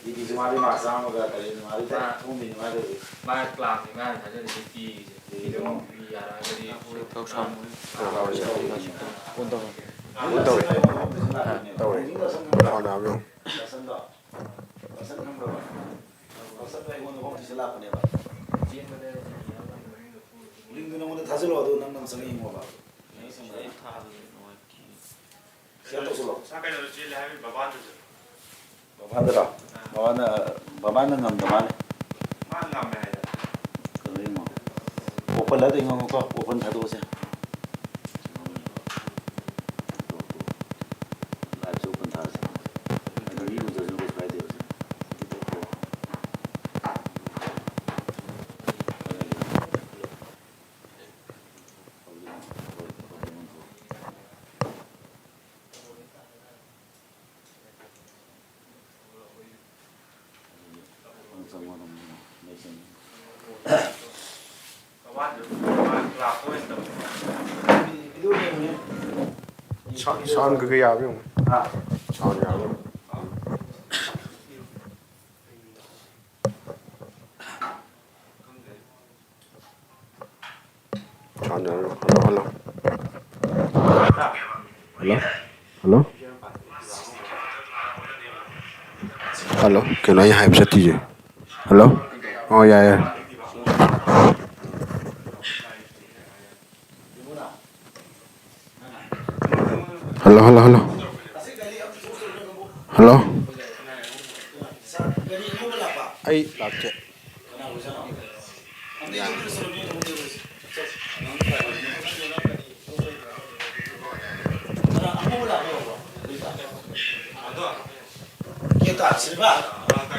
Di semari masang agak tadi semari teh umbi semari. Mai kelas ni mai saja di sini. Di rumah biar ada di. Kau sam. Kau aja. Untung. Untung. Tahu. Kau dah belum. Pesan dah. Pesan kan berapa? Pesan tu ibu nak kasih lap ni apa? Lingkungan mana thasel waktu nang sengi mau apa? Siapa tu solo? Saya kalau jadi hari bapak tu. Bapak tu lah. Bapak nak ngam mana? Mana ngam ada? Kalau ini mau. Open lah tu ngam kau. Open satu saja. Live open thas. Ini udah jadi buat dia. Sound cái gì không? Sound gì không? Sound gì? Hello. Hello. Hello. Can I have a TJ? Hello. Oh yeah. Hello. Hello. Ay, lagche. Kita siapa?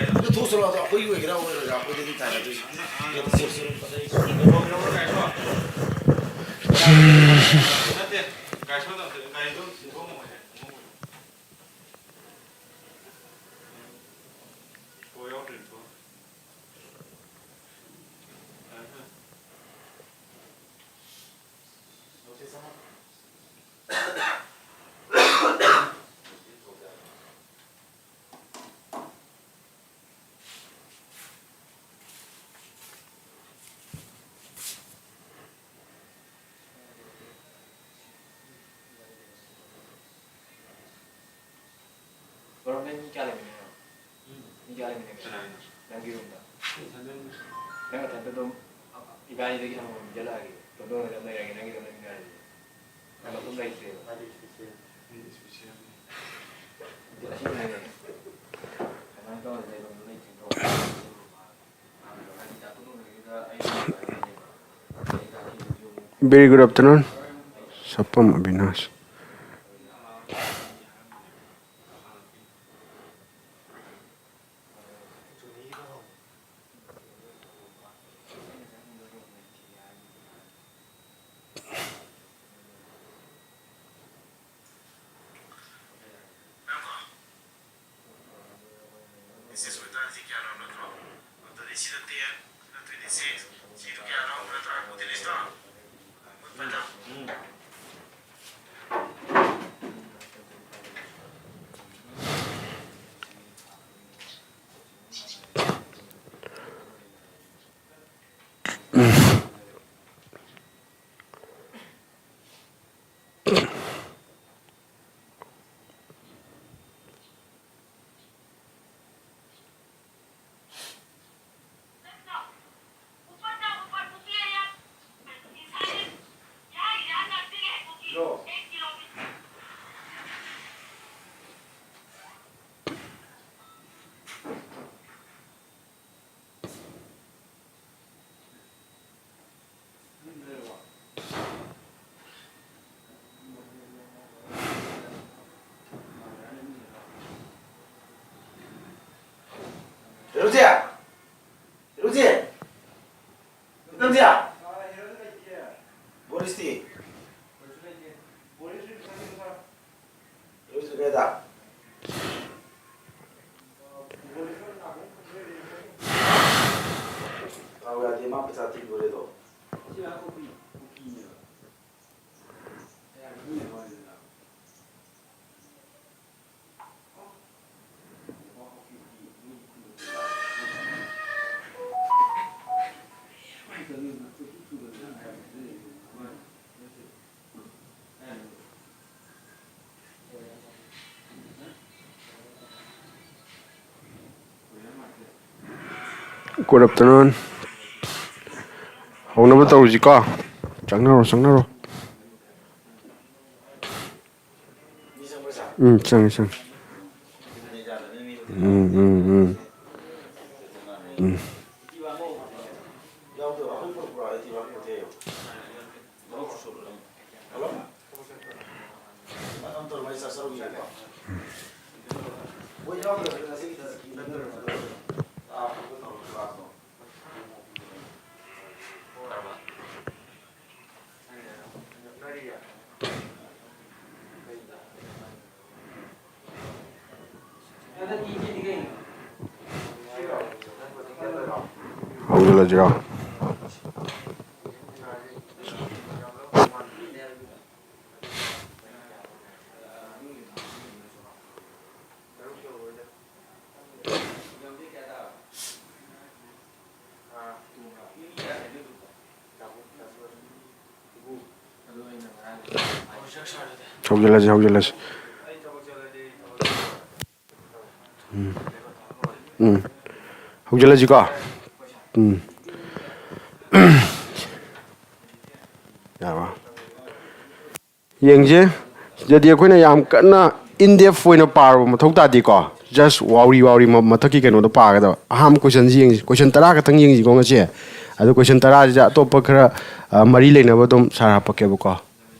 Itu tu selalu ada apa yang kita orang ada apa yang kita ada tu. Kita siapa? Orang ni jalan ni, ni jalan ni kan, lagi rumah. Nak tak tu ibadah lagi sama jalan lagi, tu orang jalan lagi orang jalan. Kalau tu dah itu. Jadi sih ni. Karena tu ada yang tu ni tu. Very good afternoon. Sapam Abinash. Good afternoon. How number tàu gì có? Chẳng nào. Chẳng. Howjalajira. Howjalaj. Howjalaj có. Yengje jadi akoina yam kana India foina par ma thokta di ko just wari ma thaki keno da pa ga da ham question jing question tara ka tang yeng ji ko ngache adu question tara ja to pa khara mari leina ba dum sara pa ke ko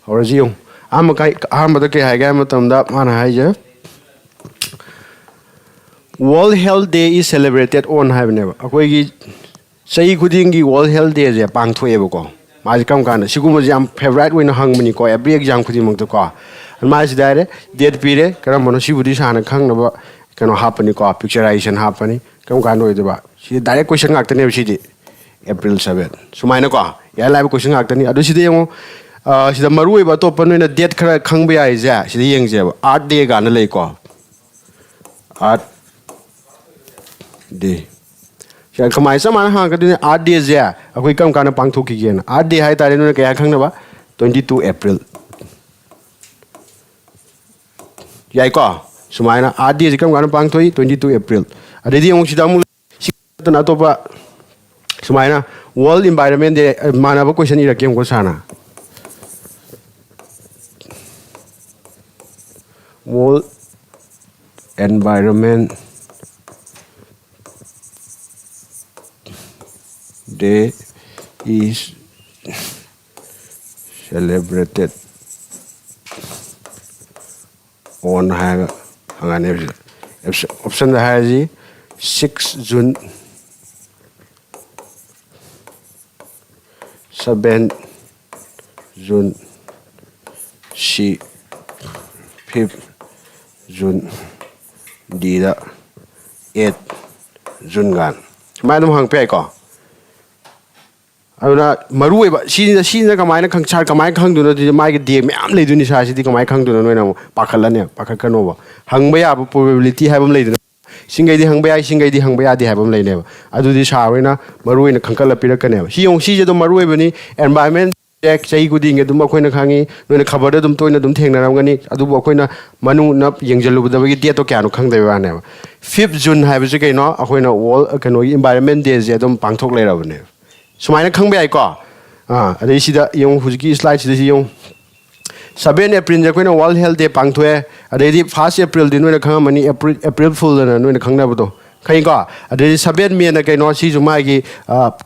or ji yung am kai am da ke ha ga ma tam da mana hai je World Health Day is celebrated on have never akoi gi sei khuding gi World Health Day je pang thoe ba ko Maji kam kana siguma jam favorite win hang mani ko every exam khudi mong to ko maji dare date pire karam mono sibudi sana khang na ba kano hapani ko picturization hapani kam kano idu ba si direct question ngak tane si di April 7 sumaina ko ya live question ngak tani adu si de yong si da maru ba to pan na date khara khang ba ai ja si de yeng je ba art day ga na lei ko art day Shall come my some art days there. A quick come kind of punk took again. Art day high tide in a kayak 22 April. Yaika, Sumana, art days come kind of punk 22 April. A lady on Shidamu Natopa Sumana, World Environment Day, Manaba question in a game Gosana. World Environment Day is celebrated on option has 6 June 7 June 5 June Dida 8 June gan Madam Hang Peko Ana maru ba si na kamai na khang char kamai khang du na di mai ge de myam le du ni sa si di kamai khang du na noi na pakhal ne pakhal ka no ba hang ba ya probability ha bam le du singai di hang ba ya singai di hang ba ya di ha bam le ne ba adu di sa we na maru na khang kala pira ka ne ba si yong si je do maru ba ni environment check chai gu ding ge dum khoi na khangi noi na khabar da dum toi na dum theng na ram ga ni adu bo khoi na manu na yengjalu da ba gi de to kya no khang de ba ne ba 5th June ha ba je ke no khoi na wall ka no environment day je dum pang thok le ra ba ne Sumaina khang be ai ko adai sida yong hujiki slide sida si yong 7 April ja koina World Health Day pang thoe adai di 1 April din noina khang mani April Fool na noina khang na bodo khai ko adai 7 me na kai no si juma gi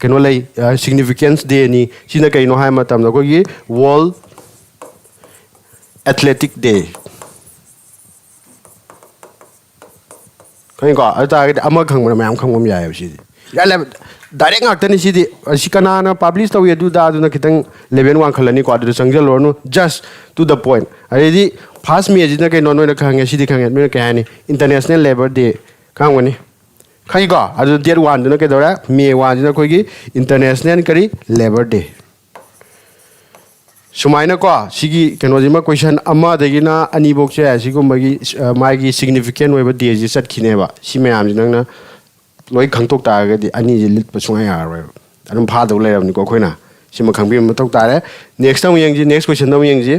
keno lei significance day ni si na kai no hai matam na ko gi World Athletic Day khai ko ata ama khang ma mayam khang mom ya si ya le direct ngakta si di sikana na publish taw yedu da na kitang level 1 khalani ko adu sangjal lornu just to the point already first me ji na kai non na khang si di khang me ka ni International Labor Day khang wani khai ga adu date 1 na kai dora me 1 na koi gi International kari Labor Day sumaina ko sigi keno jima question ama de gina ani bok che asigo magi magi significant we ba day ji sat khine ba si me am ji nang na loi khang tok ta ga di ani ji lit pa sunga ya ro anum pha do le ram ni ko khoina sima khang bi ma tok ta re next time yang ji next question no yang ji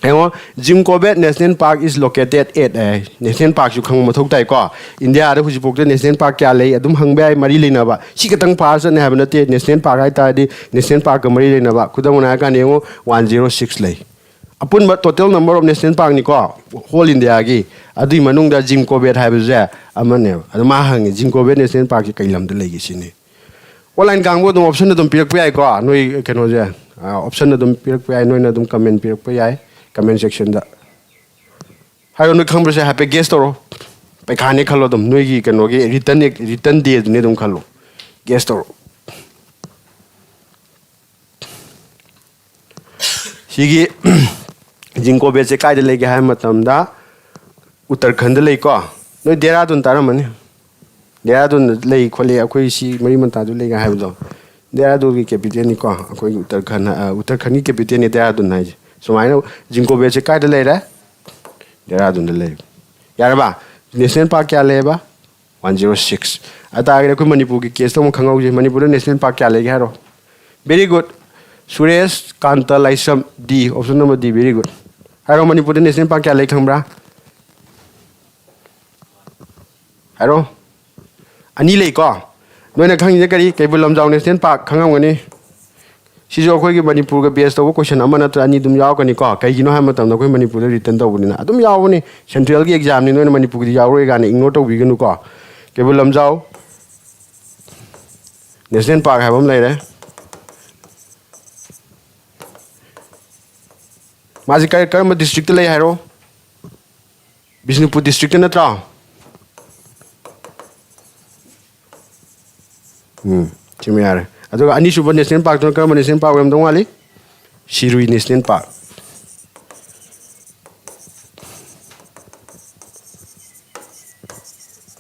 Hang Jim Corbett National Park is located at National Park you come to Taiko. India, who's booked the National Park Calais, Adum Hangbai, Marilinava. She can pass and have a National Park. I tidy National Park of Marilinava, Kudamonaka 106 lay. Upon but total number of National Park Nico, whole India agi. Adi Manunga Jim Corbett have there. Amane, Adamahang, Jim Corbett National Park, Kailam the Legacy. Well, I'm going to option of them Pirkua, no, can option of them Pirkua, no, them comment Pirkua. Comment section da hai on khang se happy guest ro pe khane khalo dum noi gi kano gi return day ne dum khalo guest ro sigi jingko be se kai de le ge ha matam da uttarakhand le ko noi dehradun taramani dehradun le khole akoi si mari man ta du le ga ha do dehradun gi capital ni ko akoi uttarakhand ni capital ni dehradun hai so I know Jinko Beche Kai the later. There are the lake. Yaraba, National Park Yaleba 106. I target a Manipur case to Kango, Manipur National Park Yalegaro. Very good. Suresh Kanta Lysam D, option number D, very good. I don't Manipur National Park Yalegambra. I don't. Anile ko. No, I can't get a cable down National Park, Kangani. She's okay Manipur based over question. Amana to any dum Yakani cock. I know Hamatam, the Manipur written over in Adam Yawani, Central exam in Manipur Yawagan, ignoto vegan car. Kabulam Zao National Park have them later. Mazika Karma district lay hero. Bisnupur district in the town. Chimiare. Aduh, ani super National Park tu kerana National Park yang dong ali, Shirui National Park.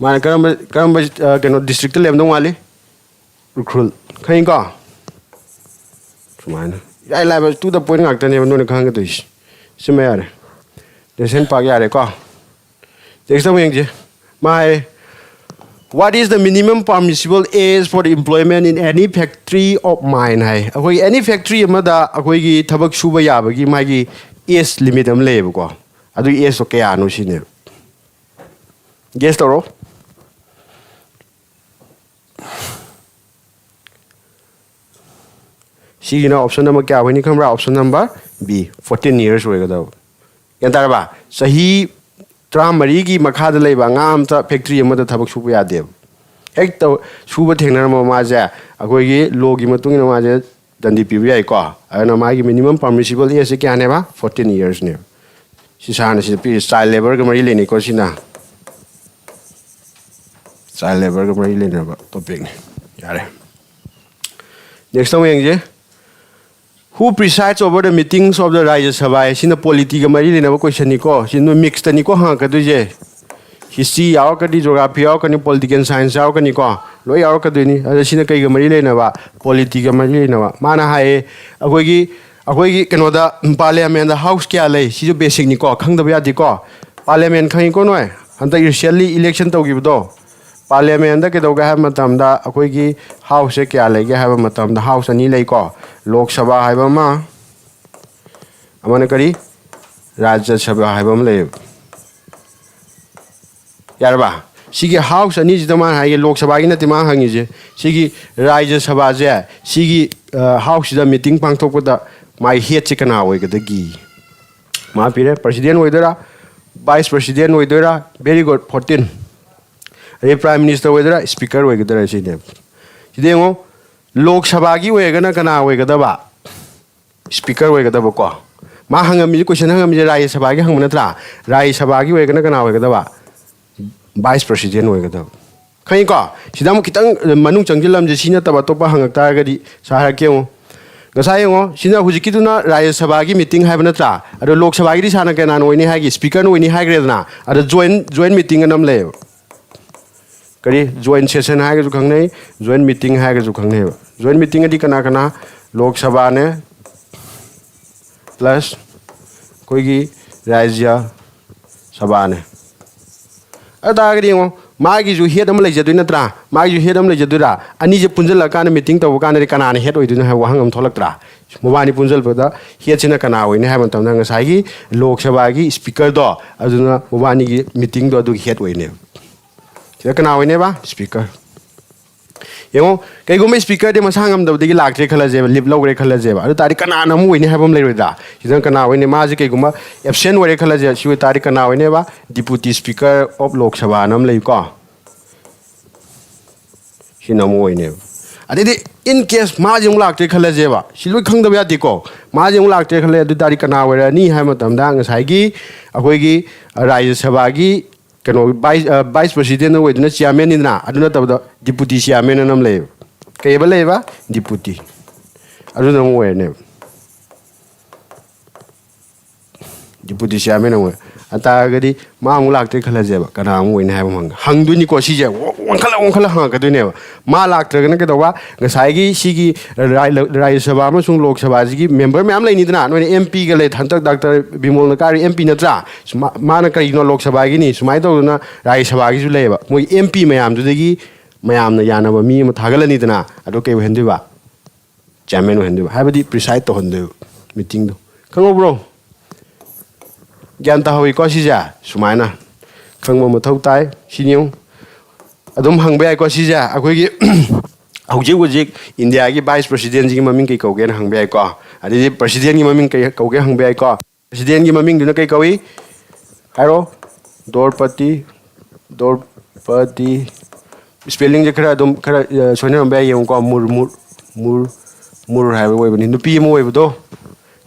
Mana kerana kena district tu yang dong ali, Rukrul. Kau ingat? Cuma, ya lah, tu dah poin ngak tanya mana kau ingat tu is. Semua ada. National Park ya ada kau. Jadi sama yang je. Mai. What is the minimum permissible age for the employment in any factory of mine? Hai, any factory amada akoi gi thabak suba yaba gi magi age limit am leba ko. Adu age okay anu sine. Guess toro. See option number kya when you come option number B 14 years hoega da. Yan tara ba sahi Tramari gi makhada leba ngam ta factory amada thabak suba yade. Hek to suba thengna ma maja akoi gi law gi matung na maja dandi pibi ai ko ana ma gi minimum permissible age kya ne ba 14 years ne. Si sana si pi child labor ga mari le ni ko sina. Child labor ga mari le na ba topic ne. Yare. Next time yang je who presides over the meetings of the Rajya Sabha? Sina politika mari le na ba question ni ko sino mix ta ni ko ha ka du je history yaw ka di geography yaw ka ni political science yaw ka ni ko lo yaw ka du ni ada sina kai ga mari le na ba politika mari le na ba mana hai akoi gi keno da parliament da house kya le si jo basic ni ko khang da ya di ko parliament khang ko noi anta recently election to gi do parliament da ke do ga ha matam da akoi gi house kya le ga ha matam da house ani le ko lok sabha hai ba ma amana kari rajya sabha hai ba ma le yarba sigi house ani jidama hai lok sabha gi na tima hangi je sigi rajya sabha je sigi house da meeting pang thok da my head chikana oi ga da gi ma pire president oi dara vice president oi dara very good 14 prime minister oi dara speaker oi ga dara si ne sidengo lok sabha gi oi ga na kana oi ga da ba speaker oi ga da ba ko ma hangami question hangami rajya sabha gi hang na tra rajya sabha gi oi ga na kana oi ga da ba vice president oi ga da khai ko sidam kitang manung changjilam je sina taba topa hangak ta ga di sahara keu gasai ngo sina hujiki duna rajya sabha gi meeting hai bana tra ado lok sabha gi sana kana noi ni hai gi speaker noi ni hai gre na ado join meeting anam le kari join session hai ga ju khang nei join meeting hai ga ju khang nei join meeting adi kana kana lok sabha ne plus koi gi rajya sabha ne ada ga ngo magi ju head am le jadu na tra magi ju head am le jadu ra ani je punjal ka na meeting to ka na kana ne head oi du na ha wahang am tholak tra ꯃꯕꯥꯅꯤ ꯄꯨꯟꯖꯜꯕꯗ ꯍꯦꯠꯁꯤꯅ ꯀꯅꯥ ꯑꯣꯏꯅꯤ ꯍꯥꯏꯕ ꯃꯇꯝꯗ ꯉꯁꯥꯏꯒꯤ ꯂꯣꯛ ꯁꯚꯥꯒꯤ ꯁ꯭ꯄꯤꯀꯔꯗꯣ ꯑꯗꯨꯅ ꯃꯕꯥꯅꯤꯒꯤ ꯃꯤꯇꯤꯡꯗꯣ ꯑꯗꯨꯒꯤ ꯍꯦꯠ ꯑꯣꯏꯅꯦꯕ ꯁꯤꯗ ꯀꯅꯥ ꯑꯣꯏꯅꯦꯕ ꯁ꯭ꯄꯤꯀꯔ ꯌꯦꯡꯉꯣ ꯀꯩꯒꯨꯝꯕ ꯁ꯭ꯄꯤꯀꯔꯗꯤ ꯃꯁꯥ ꯉꯝꯗꯕꯗꯒꯤ ꯂꯥꯛꯇ꯭ꯔꯦ ꯈꯜꯂꯁꯦꯕ ꯂꯤꯞ ꯂꯧꯈ꯭ꯔꯦ ꯈꯜꯂꯁꯦꯕ ꯑꯗꯨ ꯇꯥꯔꯗꯤ ꯀꯅꯥꯅ ꯑꯃꯨꯛ ꯑꯣꯏꯅꯤ ꯍꯥꯏꯕ ꯑꯃ ꯂꯩꯔꯣꯏꯗ꯭ꯔꯥ ꯁꯤꯗ ꯀꯅꯥ ꯑꯣꯏꯅꯤ ꯃꯥꯁꯦ ꯀꯩꯒꯨꯝꯕ ꯑꯦꯕꯁꯦꯟ ꯑꯣꯏꯔꯦ ꯈꯜꯂꯁꯦ ꯁꯤ ꯑꯣꯏ ꯇꯥꯔꯗꯤ ꯀꯅꯥ ꯑꯣꯏꯅꯦꯕ ꯗꯤꯄꯨꯇꯤ ꯁ꯭ꯄꯤꯀꯔ ꯑꯣꯐ ꯂꯣꯛ ꯁꯚꯥꯅ ꯑꯃ ꯂꯩꯀꯣ ꯁꯤꯅ ꯑꯃꯨꯛ ꯑꯣꯏꯅꯦꯕ ꯑꯗꯩꯗꯤ ꯏꯟ ꯀꯦꯁ ꯃꯥꯁꯦ ꯑꯃꯨꯛ ꯂꯥꯛꯇ꯭ꯔꯦ ꯈꯜꯂꯁꯦꯕ ꯁꯤ ꯂꯣꯏ ꯈꯪꯗꯕ ꯌꯥꯗꯦꯀꯣ ꯃꯥꯁꯦ ꯑꯃꯨꯛ ꯂꯥꯛꯇ꯭ꯔꯦ ꯈꯜꯂꯦ ꯑꯗꯨ ꯇꯥꯔꯗꯤ ꯀꯅꯥ ꯑꯣꯏꯔꯛꯑꯅꯤ ꯍꯥꯏꯕ ꯃꯇꯝꯗ ꯉꯁꯥꯏꯒꯤ ꯑꯩꯈꯣꯏꯒꯤ ꯔꯥꯖ꯭ꯌ ꯁꯚꯥꯒꯤ ꯀꯩꯅꯣ ꯚꯥꯏꯁ ꯄ꯭ꯔꯁꯤꯗꯦꯟ ꯑꯣꯏꯗꯨꯅ ꯆꯤꯌꯥꯔꯃꯦꯟꯅꯤꯗꯅ ꯑꯗꯨ ꯅꯠꯇꯕꯗ ꯗꯤꯄꯨꯇꯤ ꯆꯤꯌꯥꯔꯃꯦꯟ ꯑꯅ ꯑꯃ ꯂꯩꯌꯦꯕ ꯀꯩꯕ ꯂꯩꯌꯦꯕ ꯗꯤꯄꯨꯇꯤ ꯑꯗꯨꯅ ꯑꯃꯨꯛ ꯑꯣꯏꯔꯅꯦꯕ ꯗꯤꯄꯨꯇꯤ ꯆꯤꯌꯥꯔꯃꯦꯟ ꯑꯃꯨꯛ ꯑꯇꯥꯔꯒꯗꯤ ꯃꯥ ꯑꯃꯨꯛ ꯂꯥꯛꯇ꯭ꯔꯦ ꯈꯜꯂꯁꯦꯕ ꯀꯅꯥ ꯑꯃꯨꯛ ꯑꯣꯏꯅꯤ ꯍꯥꯏꯕ ꯑꯃ ꯍꯪꯗꯣꯏꯅꯤꯀꯣ ꯁꯤꯁꯦ ꯋꯥꯡꯈꯠꯂ ꯍꯪꯉꯛꯀꯗꯣꯏꯅꯦꯕ ꯃꯥ ꯂꯥꯛꯇ꯭ꯔꯒꯅ ꯀꯩꯗꯧꯕ ꯉꯁꯥꯏꯒꯤ ꯁꯤꯒꯤ ꯔꯥꯖ꯭ꯌ ꯁꯚꯥ ꯑꯃꯁꯨꯡ ꯂꯣꯛ ꯁꯚꯥꯁꯤꯒꯤ ꯃꯦꯝꯕꯔ ꯃꯌꯥꯝ ꯂꯩꯅꯤꯗꯅ ꯅꯣꯏꯅ ꯑꯦꯝ ꯄꯤꯒ ꯂꯩ ꯍꯟꯗꯛ ꯗꯥꯛꯇꯔ ꯕꯤꯃꯣꯜꯅ ꯀꯥꯔꯤ ꯑꯦꯝ ꯄꯤ ꯅꯠꯇ꯭ꯔꯥ ꯃꯥꯅ ꯀꯔꯤꯒꯤꯅꯣ ꯂꯣꯛ ꯁꯚꯥꯒꯤꯅꯤ ꯁꯨꯃꯥꯏꯅ ꯇꯧꯗꯅ ꯔꯥꯖ꯭ꯌ ꯁꯚꯥꯒꯤꯁꯨ ꯂꯩꯌꯦꯕ ꯃꯣꯏ ꯑꯦꯝ ꯄꯤ ꯃꯌꯥꯝꯗꯨꯗꯒꯤ ꯃꯌꯥꯝꯅ ꯌꯥꯅꯕ ꯃꯤ ꯑꯃ ꯊꯥꯒꯠꯂꯅꯤꯗꯅ ꯑꯗꯣ ꯀꯩ ꯑꯣꯏꯍꯟꯗꯣꯏꯕ ꯆꯤꯌꯥꯔꯃꯦꯟ ꯑꯣꯏꯍꯟꯗꯣꯏꯕ ꯍꯥꯏꯕꯗꯤ ꯄ꯭ꯔꯤꯁꯥꯏꯠ ꯇꯧꯍꯟꯗꯣꯏꯕ ꯃꯤꯇꯤꯡꯗꯣ ꯈꯪꯍꯧꯕ꯭ꯔꯣ ꯒ꯭ꯌꯥꯟ ꯇꯥꯍꯧꯋꯤꯀꯣ ꯁꯤꯁꯦ ꯁꯨꯃꯥꯏꯅ ꯈꯪꯕ ꯃꯊꯧ ꯇꯥꯏ ꯁꯤꯅꯤ ꯑꯗꯨꯝ ꯍꯪꯕ ꯌꯥꯏꯀꯣ ꯁꯤꯁꯦ ꯑꯩꯈꯣꯏꯒꯤ ꯍꯧꯖꯤꯛ ꯍꯧꯖꯤꯛ ꯏꯟꯗꯤꯌꯥꯒꯤ ꯚꯥꯏꯁ ꯄ꯭ꯔꯁꯤꯗꯦꯟꯁꯤꯒꯤ ꯃꯃꯤꯡ ꯀꯩ ꯀꯧꯒꯦꯅ ꯍꯪꯕ ꯌꯥꯏꯀꯣ ꯑꯗꯩꯗꯤ ꯄ꯭ꯔꯁꯤꯗꯦꯟꯒꯤ ꯃꯃꯤꯡ ꯀꯩ ꯀꯧꯒꯦ ꯍꯪꯕ ꯌꯥꯏꯀꯣ ꯄ꯭ꯔꯁꯤꯗꯦꯟꯒꯤ ꯃꯃꯤꯡꯗꯨꯅ ꯀꯩ ꯀꯧꯏ ꯍꯥꯏꯔꯣ ꯗꯣꯔꯄꯇꯤ ꯁ꯭ꯄꯦꯂꯤꯡꯁꯦ ꯈꯔ ꯑꯗꯨꯝ ꯈꯔ ꯁꯣꯏꯅꯔꯝꯕ ꯌꯥꯏ ꯌꯦꯡꯉꯨꯀꯣ ꯃꯨꯔ ꯍꯥꯏꯕ ꯑꯣꯏꯕꯅꯤ ꯅꯨꯄꯤ ꯑꯃ ꯑꯣꯏꯕꯗꯣ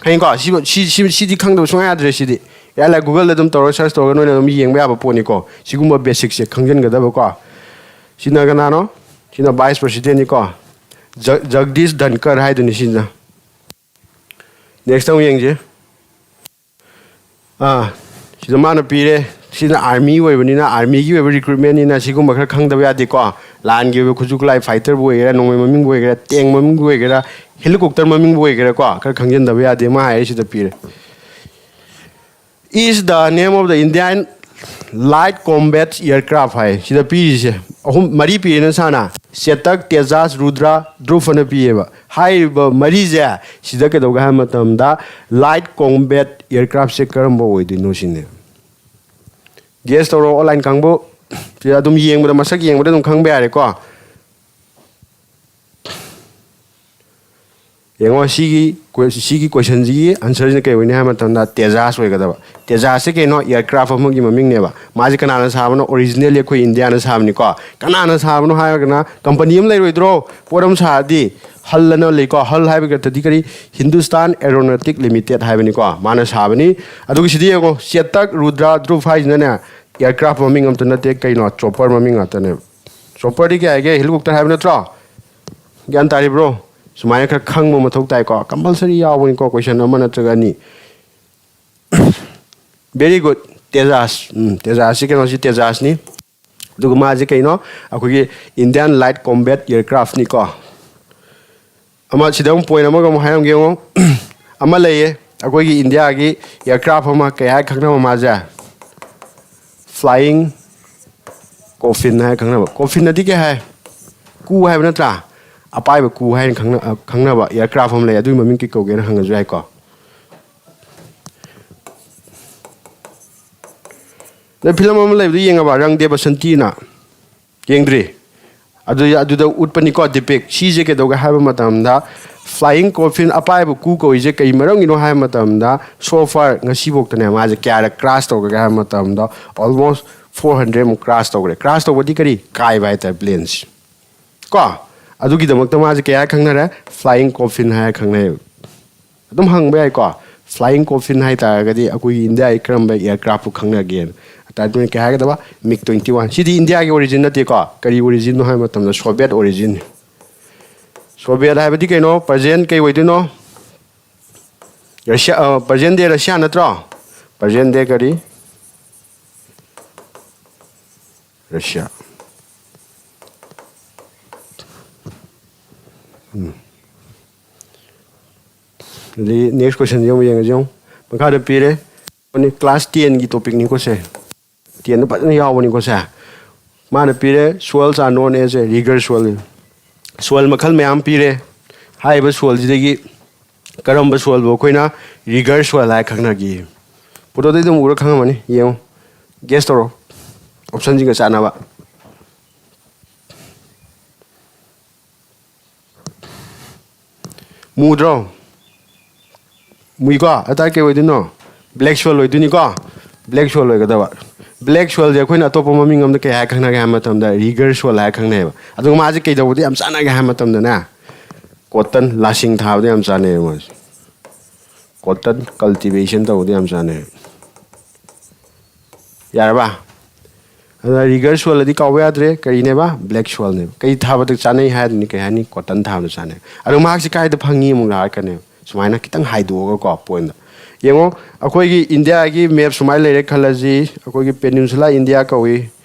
ꯈꯪꯉꯤꯀꯣ ꯁꯤꯗꯤ ꯈꯪꯗꯕ ꯁꯨꯡꯌꯥ ꯌꯥꯗ꯭ꯔꯦ ꯁꯤꯗꯤ ꯂꯥꯏꯛ ꯒꯨꯒꯜꯗ ꯑꯗꯨꯝ ꯇꯧꯔꯒ ꯁꯔꯁ ꯇꯧꯔꯒ ꯅꯣꯏꯅ ꯑꯗꯨꯝ ꯌꯦꯡꯕ ꯌꯥꯕ ꯄꯣꯠꯅꯤꯀꯣ ꯁꯤꯒꯨꯝꯕ ꯕꯦꯁꯤꯛꯁꯦ ꯈꯪꯖꯤꯟꯒꯗꯕꯀꯣ ꯁꯤꯅ ꯀꯅꯥꯅꯣ ꯁꯤꯅ ꯚꯥꯏꯁ ꯄ꯭ꯔꯁꯤꯗꯦꯟꯅꯤꯀꯣ ꯖꯒꯗꯤꯁ ꯙꯟꯀꯔ ꯍꯥꯏꯗꯨꯅꯤ ꯁꯤꯅ ꯅꯦꯛꯁꯇ ꯑꯃꯨꯛ ꯌꯦꯡꯁꯦ ꯁꯤꯗ ꯃꯥꯅ ꯄꯤꯔꯦ ꯁꯤꯅ ꯑꯥꯔꯃꯤ ꯑꯣꯏꯕꯅꯤꯅ ꯑꯥꯔꯃꯤꯒꯤ ꯑꯣꯏꯕ ꯔꯤꯀ꯭ꯔꯨꯏꯠꯃꯦꯟꯅꯤꯅ ꯁꯤꯒꯨꯝꯕ ꯈꯔ ꯈꯪꯗꯕ ꯌꯥꯗꯦꯀꯣ ꯂꯥꯟꯒꯤ ꯑꯣꯏꯕ ꯈꯨꯠꯁꯨ ꯈꯨꯠꯂꯥꯏ ꯐꯥꯏꯇꯔꯕꯨ ꯑꯣꯏꯒꯦꯔꯥ ꯅꯣꯡꯃꯩ ꯃꯃꯤꯡꯕꯨ ꯑꯣꯏꯒꯦꯔꯥ ꯇꯦꯡ ꯃꯃꯤꯡꯕꯨ ꯑꯣꯏꯒꯦꯔꯥ ꯍꯦꯂꯤꯀꯣꯞꯇꯔ ꯃꯃꯤꯡꯕꯨ ꯑꯣꯏꯒꯦꯔꯥꯀꯣ ꯈꯔ ꯈꯪꯖꯤꯟꯗꯕ ꯌꯥꯗꯦ ꯃꯥ ꯍꯥꯏꯔꯤ ꯁꯤꯗ ꯄꯤꯔꯦ is the name of the Indian light combat aircraft ꯍꯥꯏ ꯁꯤꯗ ꯄꯤꯔꯤꯁꯦ ꯃꯔꯤ ꯄꯤꯔꯦꯅ ꯁꯥꯅ ꯆꯦꯇꯛ ꯇꯦꯖꯥꯁ ꯔꯨꯗ꯭ꯔꯥ ꯗ꯭ꯔꯨꯞ ꯑꯅ ꯄꯤꯌꯦꯕ ꯍꯥꯏꯔꯤꯕ ꯃꯔꯤꯁꯦ ꯁꯤꯗ ꯀꯩꯗꯧꯒꯦ ꯍꯥꯏꯕ ꯃꯇꯝꯗ ꯂꯥꯏꯠ ꯀꯣꯝꯕꯦꯠ ꯑꯦꯌꯔꯀ꯭ꯔꯥꯐꯁꯦ ꯀꯔꯝꯕ ꯑꯣꯏꯗꯣꯏꯅꯣ ꯁꯤꯅꯦ ꯒꯦꯁ ꯇꯧꯔꯣ ꯑꯣꯟꯂꯥꯏꯟ ꯀꯥꯡꯕꯨ ꯁꯤꯗ ꯑꯗꯨꯝ ꯌꯦꯡꯕꯗ ꯃꯁꯛ ꯌꯦꯡꯕꯗ ꯑꯗꯨꯝ ꯈꯪꯕ ꯌꯥꯔꯦꯀꯣ ꯌꯦꯡꯉꯣ ꯁꯤꯒꯤ ꯀꯣꯏꯁꯟꯁꯤꯒꯤ ꯑꯟꯁꯔꯁꯤꯅ ꯀꯩ ꯑꯣꯏꯅꯤ ꯍꯥꯏꯕ ꯃꯇꯝꯗ ꯇꯦꯖꯥꯁ ꯑꯣꯏꯒꯗꯕ ꯇꯦꯖꯥꯁꯁꯦ ꯀꯩꯅꯣ ꯑꯦꯌꯔꯀ꯭ꯔꯥꯐ ꯑꯃꯒꯤ ꯃꯃꯤꯡꯅꯦꯕ ꯃꯥꯁꯦ ꯀꯅꯥꯅ ꯁꯥꯕꯅꯣ ꯑꯣꯔꯤꯖꯤꯅꯦꯜꯂꯤ ꯑꯩꯈꯣꯏ ꯏꯟꯗꯤꯌꯥꯅ ꯁꯥꯕꯅꯤꯀꯣ ꯀꯅꯥꯅ ꯁꯥꯕꯅꯣ ꯍꯥꯏꯔꯒꯅ ꯀꯝꯄꯅꯤ ꯑꯃ ꯂꯩꯔꯣꯏꯗ꯭ꯔꯣ ꯄꯣꯠ ꯑꯃ ꯁꯥꯔꯗꯤ ꯍꯜ ꯑꯅ ꯂꯩꯀꯣ ꯍꯜ ꯍꯥꯏꯕꯒꯗꯤ ꯀꯔꯤ ꯍꯤꯟꯗꯨꯁꯇꯥꯟ ꯑꯦꯔꯣꯅꯣꯇꯤꯛ ꯂꯤꯃꯤꯇꯦꯠ ꯍꯥꯏꯕꯅꯤꯀꯣ ꯃꯥꯅ ꯁꯥꯕꯅꯤ ꯑꯗꯨꯒ ꯁꯤꯗꯤ ꯌꯦꯡꯉꯣ ꯆꯦꯇꯛ ꯔꯨꯗ꯭ꯔꯥ ꯗ꯭ꯔꯨꯞ ꯍꯥꯏꯁꯤꯅꯅꯦ ꯑꯦꯌꯔꯀ꯭ꯔꯥꯐ ꯃꯃꯤꯡ ꯑꯝꯇ ꯅꯠꯇꯦ ꯀꯩꯅꯣ ꯆꯣꯄꯔ ꯃꯃꯤꯡ ꯉꯥꯛꯇꯅꯦꯕ ꯆꯣꯄꯔꯗꯤ ꯀꯩ ꯍꯥꯏꯒꯦ ꯍꯦꯂꯤꯀꯣꯞꯇꯔ ꯍꯥꯏꯕ ꯅꯠꯇ꯭ꯔꯣ ꯒ꯭ꯌꯥꯟ ꯇꯥꯔꯤꯕ꯭ꯔോ ꯁꯨꯃꯥꯏꯅ ꯈꯔ ꯈꯪꯕ ꯃꯊꯧ ꯇꯥꯏꯀꯣ ꯀꯝꯄꯜꯁꯔꯤ ꯌꯥꯎꯕꯅꯤꯀꯣ ꯀꯣꯏꯁꯟ ꯑꯃ ꯅꯠꯇ꯭ꯔꯒ ꯑꯅꯤ ꯚꯦꯔꯤ ꯒꯨꯗ ꯇꯦꯖꯥꯁ ꯇꯦꯖꯥꯁꯁꯤ ꯀꯩꯅꯣꯁꯤ ꯇꯦꯖꯥꯁꯅꯤ ꯑꯗꯨꯒ ꯃꯥꯁꯦ ꯀꯩꯅꯣ ꯑꯩꯈꯣꯏꯒꯤ ꯏꯟꯗꯤꯌꯥꯟ ꯂꯥꯏꯠ ꯀꯣꯝꯕꯦꯠ ꯑꯦꯌꯔꯀ꯭ꯔꯥꯐꯅꯤꯀꯣ ꯑꯃ ꯁꯤꯗ ꯑꯃꯨꯛ ꯄꯣꯏꯟ ꯑꯃꯒ ꯑꯃꯨꯛ ꯍꯥꯏꯔꯝꯒꯦ ꯌꯦꯡꯉꯣ ꯑꯃ ꯂꯩꯌꯦ ꯑꯩꯈꯣꯏꯒꯤ ꯏꯟꯗꯤꯌꯥꯒꯤ ꯑꯦꯌꯔꯀ꯭ꯔꯥꯐ ꯑꯃ ꯀꯩ ꯍꯥꯏ ꯈꯪꯅꯕ ꯃꯥꯁꯦ ꯐ꯭ꯂꯥꯏꯌꯤꯡ ꯀꯣꯐꯤꯟ ꯍꯥꯏ ꯈꯪꯅꯕ ꯀꯣꯐꯤꯟꯅꯗꯤ ꯀꯩ ꯍꯥꯏ ꯀꯨ ꯍꯥꯏꯕ ꯅꯠꯇ꯭ꯔꯥ ꯑꯄꯥꯏꯕ ꯀꯨ ꯍꯥꯏꯅ ꯈꯪꯅꯕ ꯑꯦꯌꯔꯀ꯭ꯔꯥꯐ ꯑꯃ ꯂꯩ ꯑꯗꯨꯒꯤ ꯃꯃꯤꯡ ꯀꯩ ꯀꯧꯒꯦꯅ ꯍꯪꯉꯁꯨ ꯌꯥꯏꯀꯣ ꯅꯣꯏ ꯐꯤꯂꯝ ꯑꯃ ꯂꯩꯕꯗꯨ ꯌꯦꯡꯉꯕ ꯔꯪꯗꯦ ꯕꯁꯟꯇꯤꯅ ꯌꯦꯡꯗ꯭ꯔꯤ ꯑꯗꯨꯗ ꯎꯠꯄꯅꯤꯀꯣ ꯗꯤꯄꯤꯛ ꯁꯤꯁꯦ ꯀꯩꯗꯧꯒꯦ ꯍꯥꯏꯕ ꯃꯇꯝꯗ ꯐ꯭ꯂꯥꯏꯌꯤꯡ ꯀꯣꯐꯤꯟ ꯑꯄꯥꯏꯕ ꯀꯨ ꯀꯧꯏꯁꯦ ꯀꯩ ꯃꯔꯝꯒꯤꯅꯣ ꯍꯥꯏꯕ ꯃꯇꯝꯗ ꯁꯣꯐꯥꯔ ꯉꯁꯤꯐꯥꯎꯇꯅꯦ ꯃꯥꯁꯦ ꯀꯌꯥꯔꯛ ꯀ꯭ꯔꯥꯁ ꯇꯧꯒ꯭ꯔꯒꯦ ꯍꯥꯏꯕ ꯃꯇꯝꯗ ꯑꯣꯜꯃꯣꯁ 400 ꯀ꯭ꯔꯥꯁ ꯇꯧꯈ꯭ꯔꯦ ꯀ꯭ꯔꯥꯁ ꯇꯧꯕꯗꯤ ꯀꯔꯤ ꯀꯥꯏꯕ ꯍꯥꯏꯇꯥꯔꯦ ꯄ꯭ꯂꯦꯟꯁꯤ ꯀꯣ ꯑꯗꯨꯒꯤꯗꯃꯛꯇ ꯃꯥꯁꯦ ꯀꯌꯥ ꯈꯪꯅꯔꯦ ꯐ꯭ꯂꯥꯏꯌꯤꯡ ꯀꯣꯐꯤꯟ ꯍꯥꯏꯔ ꯈꯪꯅꯩꯌꯦꯕ ꯑꯗꯨꯝ ꯍꯪꯕ ꯌꯥꯏꯀꯣ ꯐ꯭ꯂꯥꯏꯌꯤꯡ ꯀꯣꯐꯤꯟ ꯍꯥꯏꯇꯥꯔꯒꯗꯤ ꯑꯩꯈꯣꯏꯒꯤ ꯏꯟꯗꯤꯌꯥꯒꯤ ꯀꯔꯝꯕ ꯑꯦꯌꯔꯀ꯭ꯔꯥꯐꯄꯨ ꯈꯪꯅꯒꯦꯅ ꯇꯥꯏꯇꯣꯏꯅ ꯀꯩ ꯍꯥꯏꯒꯗꯕ ꯃꯤꯛ 21 ꯁꯤꯗꯤ ꯏꯟꯗꯤꯌꯥꯒꯤ ꯑꯣꯔꯤꯖꯤꯟ ꯅꯠꯇꯦꯀꯣ ꯀꯔꯤ ꯑꯣꯔꯤꯖꯤꯟꯅꯣ ꯍꯥꯏꯕ ꯃꯇꯝꯗ ꯁꯣꯚꯤꯌꯦꯠ ꯑꯣꯔꯤꯖꯤꯟ ꯁꯣꯚꯤꯌꯦꯠ ꯍꯥꯏꯕꯗꯤ ꯀꯩꯅꯣ ꯄ꯭ꯔꯖꯦꯟ ꯀꯩ ꯑꯣꯏꯗꯣꯏꯅꯣ ꯔꯁꯤꯌꯥ ꯄ꯭ꯔꯖꯦꯟ ꯗꯦ ꯔꯁꯤꯌꯥ ꯅꯠꯇ꯭ꯔꯣ ꯄ꯭ꯔꯖꯦꯟ ꯗꯦ ꯀꯔꯤ ꯔꯁꯤꯌꯥ ꯑꯗꯨꯗꯒꯤ ꯅꯦꯛꯁ ꯀꯣꯏꯁꯟꯁꯦ ꯑꯃꯨꯛ ꯌꯦꯡꯉꯁꯤ ꯌꯦꯡꯉꯨ ꯃꯈꯥꯗ ꯄꯤꯔꯦ ꯀ꯭ꯂꯥꯁ 10ꯒꯤ ꯇꯣꯄꯤꯛꯅꯤꯀꯣ ꯁꯦ 10ꯗ ꯐꯖꯅ ꯌꯥꯎꯕꯅꯤꯀꯣ ꯁꯦ ꯃꯥꯅ ꯄꯤꯔꯦ ꯁꯣꯏꯜꯁ ꯑꯥꯔ ꯅꯣꯟ ꯑꯦꯖ ꯔꯤꯒꯔ ꯁꯣꯏꯜ ꯁꯣꯏꯜ ꯃꯈꯜ ꯃꯌꯥꯝ ꯄꯤꯔꯦ ꯍꯥꯏꯔꯤꯕ ꯁꯣꯏꯜꯁꯤꯗꯒꯤ ꯀꯔꯝꯕ ꯁꯣꯜꯕꯨ ꯑꯩꯈꯣꯏꯅ ꯔꯤꯒꯔ ꯁꯣꯜ ꯍꯥꯏ ꯈꯪꯅꯒꯤ ꯐꯣꯇꯣꯗꯩ ꯑꯗꯨꯝ ꯎꯔ ꯈꯪꯉꯝꯃꯅꯤ ꯌꯦꯡꯉꯣ ꯒꯦꯁ ꯇꯧꯔꯣ ꯑꯣꯞꯁꯟꯁꯤꯡꯒ ꯆꯥꯟꯅꯕ ꯃꯨꯗ꯭ꯔꯣ ꯃꯨꯏꯀꯣ ꯑꯇꯩ ꯀꯩ ꯑꯣꯏꯗꯣꯏꯅꯣ ꯕ꯭ꯂꯦꯛ ꯁꯣꯜ ꯑꯣꯏꯗꯣꯏꯅꯤꯀꯣ ꯕ꯭ꯂꯦꯛ ꯁꯣꯜ ꯑꯣꯏꯒꯗꯕ ꯕ꯭ꯂꯦꯛ ꯁꯣꯜꯁꯦ ꯑꯩꯈꯣꯏꯅ ꯑꯇꯣꯞꯄ ꯃꯃꯤꯡ ꯑꯃꯗ ꯀꯩ ꯍꯥꯏ ꯈꯪꯅꯒꯦ ꯍꯥꯏꯕ ꯃꯇꯝꯗ ꯔꯤꯒꯔ ꯁꯣꯜ ꯍꯥꯏ ꯈꯪꯅꯩꯕ ꯑꯗꯨꯒ ꯃꯥꯁꯦ ꯀꯩꯗꯧꯕꯗ ꯌꯥꯝ ꯆꯥꯟꯅꯒꯦ ꯍꯥꯏꯕ ꯃꯇꯝꯗꯅꯦ ꯀꯣꯇꯟ ꯂꯥꯁꯤꯡ ꯊꯥꯕꯗ ꯌꯥꯝ ꯆꯥꯟꯅꯩꯕ ꯃꯥꯁꯦ ꯀꯣꯇꯟ ꯀꯜꯇꯤꯚꯦꯁꯟ ꯇꯧꯕꯗ ꯌꯥꯝ ꯆꯥꯟꯅꯩ ꯌꯥꯔꯕ ꯑꯗꯨꯅ ꯔꯤꯒꯔ ꯁꯣꯜꯗꯤ ꯀꯥꯎꯕ ꯌꯥꯗ꯭ꯔꯦ ꯀꯔꯤꯅꯦꯕ ꯕ꯭ꯂꯦꯛ ꯁꯣꯜꯅꯦꯕ ꯀꯩ ꯊꯥꯕꯗ ꯆꯥꯅꯩ ꯍꯥꯏꯗꯨꯅꯤ ꯀꯩ ꯍꯥꯏꯅꯤ ꯀꯣꯇꯟ ꯊꯥꯕꯗ ꯆꯥꯅꯩ ꯑꯗꯣ ꯃꯍꯥꯛꯁꯤ ꯀꯥꯏꯗ ꯐꯪꯉꯤ ꯑꯃꯨꯛ ꯂꯥꯛꯀꯅꯦꯕ ꯁꯨꯃꯥꯏꯅ ꯈꯤꯇꯪ ꯍꯥꯏꯗꯣꯛꯑꯒꯀꯣ ꯄꯣꯏꯟꯗ ꯌꯦꯡꯉꯣ ꯑꯩꯈꯣꯏꯒꯤ ꯏꯟꯗꯤꯌꯥꯒꯤ ꯃꯦꯞ ꯁꯨꯃꯥꯏꯅ ꯂꯩꯔꯦ ꯈꯜꯂꯁꯤ ꯑꯩꯈꯣꯏꯒꯤ ꯄꯦꯅꯤꯟꯁꯨꯂꯥ ꯏꯟꯗꯤꯌꯥ ꯀꯧꯏ